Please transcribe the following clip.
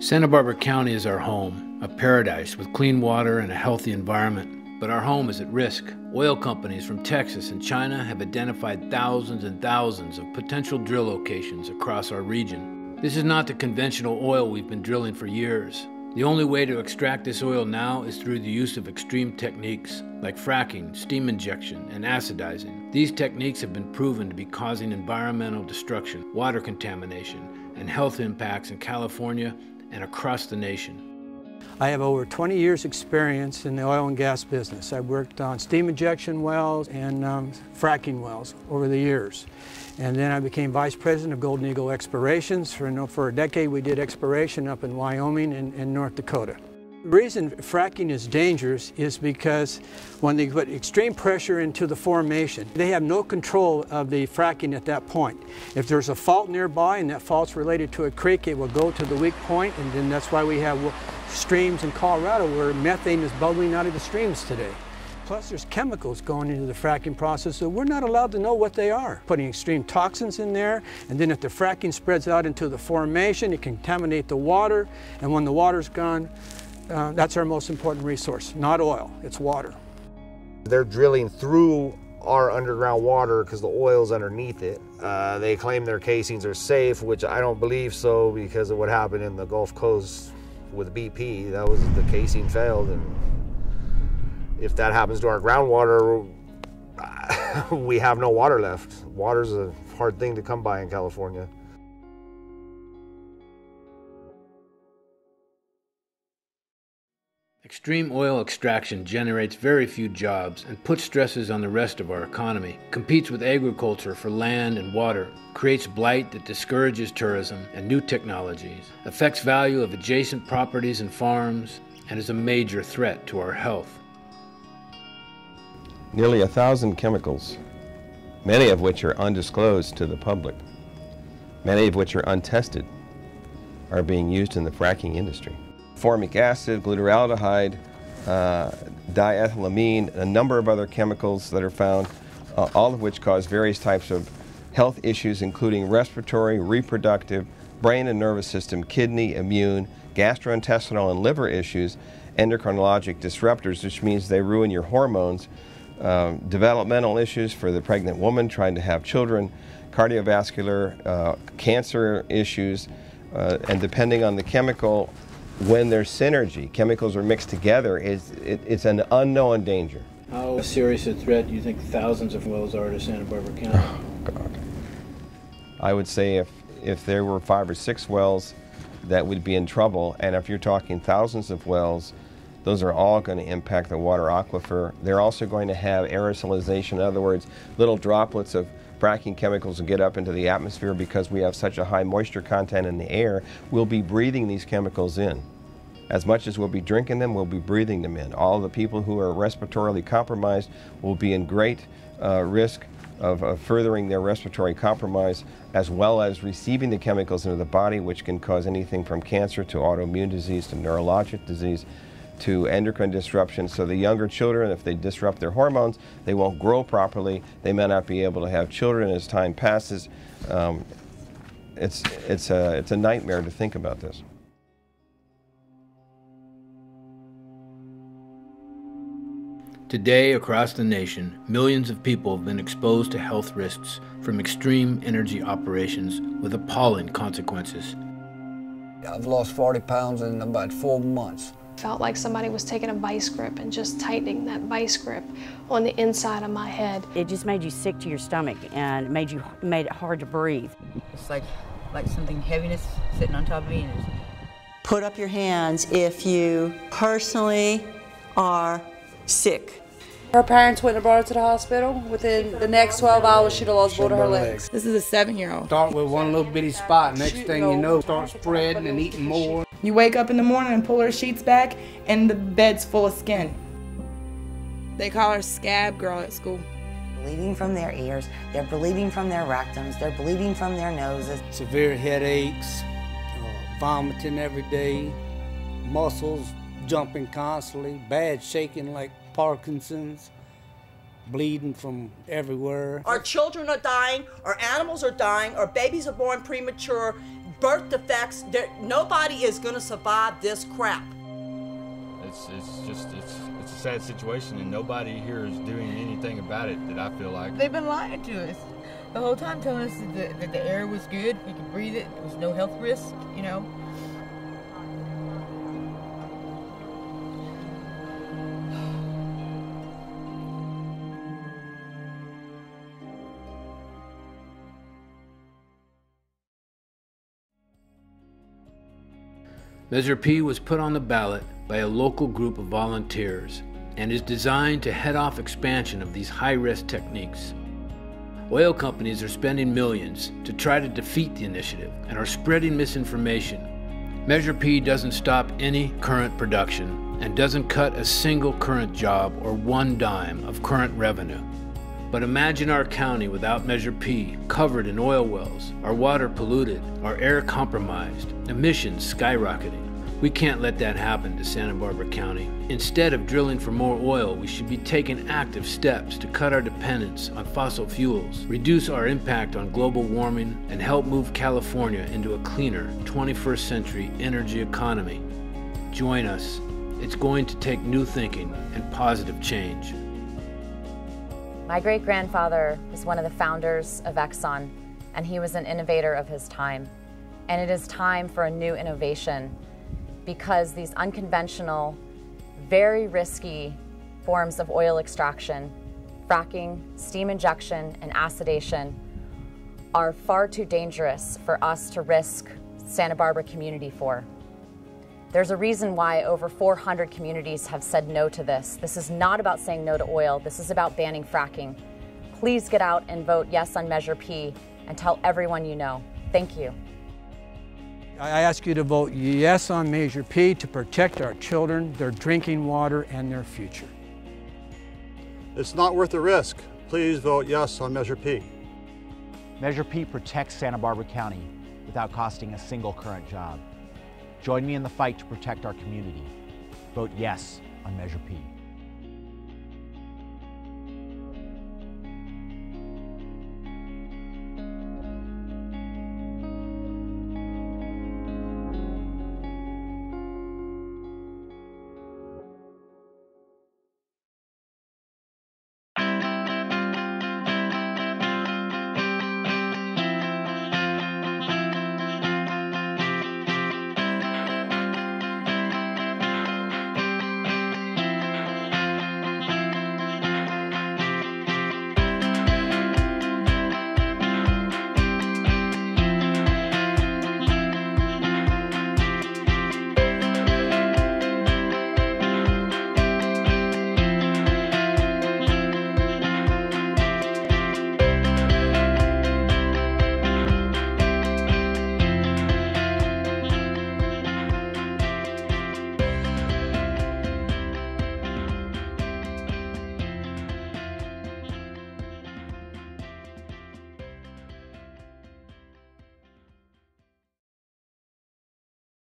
Santa Barbara County is our home, a paradise with clean water and a healthy environment. But our home is at risk. Oil companies from Texas and China have identified thousands and thousands of potential drill locations across our region. This is not the conventional oil we've been drilling for years. The only way to extract this oil now is through the use of extreme techniques like fracking, steam injection, and acidizing. These techniques have been proven to be causing environmental destruction, water contamination, and health impacts in California and across the nation. I have over 20 years experience in the oil and gas business. I've worked on steam injection wells and fracking wells over the years. And then I became vice president of Golden Eagle Explorations. For a decade we did exploration up in Wyoming and North Dakota. The reason fracking is dangerous is because when they put extreme pressure into the formation, they have no control of the fracking at that point. If there's a fault nearby and that fault's related to a creek, it will go to the weak point, and then that's why we have streams in Colorado where methane is bubbling out of the streams today. Plus there's chemicals going into the fracking process, so we're not allowed to know what they are. Putting extreme toxins in there, and then if the fracking spreads out into the formation, it can contaminate the water, and when the water's gone, that's our most important resource, not oil, it's water. They're drilling through our underground water because the oil's underneath it. They claim their casings are safe, which I don't believe so because of what happened in the Gulf Coast with BP. That was the casing failed, and if that happens to our groundwater, we have no water left. Water's a hard thing to come by in California. Extreme oil extraction generates very few jobs and puts stresses on the rest of our economy, competes with agriculture for land and water, creates blight that discourages tourism and new technologies, affects value of adjacent properties and farms, and is a major threat to our health. Nearly 1,000 chemicals, many of which are undisclosed to the public, many of which are untested, are being used in the fracking industry. Formic acid, glutaraldehyde, diethylamine, a number of other chemicals that are found, all of which cause various types of health issues, including respiratory, reproductive, brain and nervous system, kidney, immune, gastrointestinal and liver issues, endocrinologic disruptors, which means they ruin your hormones, developmental issues for the pregnant woman trying to have children, cardiovascular, cancer issues, and depending on the chemical, when there's synergy, chemicals are mixed together, it's an unknown danger. How serious a threat do you think thousands of wells are to Santa Barbara County? Oh, God. I would say if there were 5 or 6 wells, that would be in trouble. And if you're talking thousands of wells, those are all going to impact the water aquifer. They're also going to have aerosolization. In other words, little droplets of fracking chemicals will get up into the atmosphere because we have such a high moisture content in the air. We'll be breathing these chemicals in. As much as we'll be drinking them, we'll be breathing them in. All the people who are respiratorily compromised will be in great risk of furthering their respiratory compromise, as well as receiving the chemicals into the body, which can cause anything from cancer to autoimmune disease to neurologic disease to endocrine disruption. So the younger children, if they disrupt their hormones, they won't grow properly. They may not be able to have children as time passes. It's a nightmare to think about this. Today, across the nation, millions of people have been exposed to health risks from extreme energy operations with appalling consequences. I've lost 40 pounds in about 4 months. Felt like somebody was taking a vice grip and just tightening that vice grip on the inside of my head. It just made you sick to your stomach and made it hard to breathe. It's like something heaviness sitting on top of me. Put up your hands if you personally are sick. Her parents went and brought her to the hospital. Within the next 12 hours, she'd have lost both of her legs. This is a 7-year-old. Start with one little bitty spot. Next thing you know, start spreading and eating more. You wake up in the morning and pull her sheets back, and the bed's full of skin. They call her Scab Girl at school. Bleeding from their ears, they're bleeding from their rectums, they're bleeding from their noses. Severe headaches, vomiting every day, muscles jumping constantly, bad shaking like Parkinson's, bleeding from everywhere. Our children are dying, our animals are dying, our babies are born premature. birth defects. Nobody is going to survive this crap. It's a sad situation, and nobody here is doing anything about it that I feel like. They've been lying to us the whole time, telling us that the air was good, we could breathe it, there was no health risk, you know. Measure P was put on the ballot by a local group of volunteers and is designed to head off expansion of these high-risk techniques. Oil companies are spending millions to try to defeat the initiative and are spreading misinformation. Measure P doesn't stop any current production and doesn't cut a single current job or one dime of current revenue. But imagine our county without Measure P, covered in oil wells, our water polluted, our air compromised, emissions skyrocketing. We can't let that happen to Santa Barbara County. Instead of drilling for more oil, we should be taking active steps to cut our dependence on fossil fuels, reduce our impact on global warming, and help move California into a cleaner 21st century energy economy. Join us. It's going to take new thinking and positive change. My great-grandfather was one of the founders of Exxon, and he was an innovator of his time. And it is time for a new innovation, because these unconventional, very risky forms of oil extraction, fracking, steam injection, and acidization are far too dangerous for us to risk Santa Barbara community for. There's a reason why over 400 communities have said no to this. This is not about saying no to oil. This is about banning fracking. Please get out and vote yes on Measure P and tell everyone you know. Thank you. I ask you to vote yes on Measure P to protect our children, their drinking water, and their future. It's not worth the risk. Please vote yes on Measure P. Measure P protects Santa Barbara County without costing a single current job. Join me in the fight to protect our community. Vote yes on Measure P.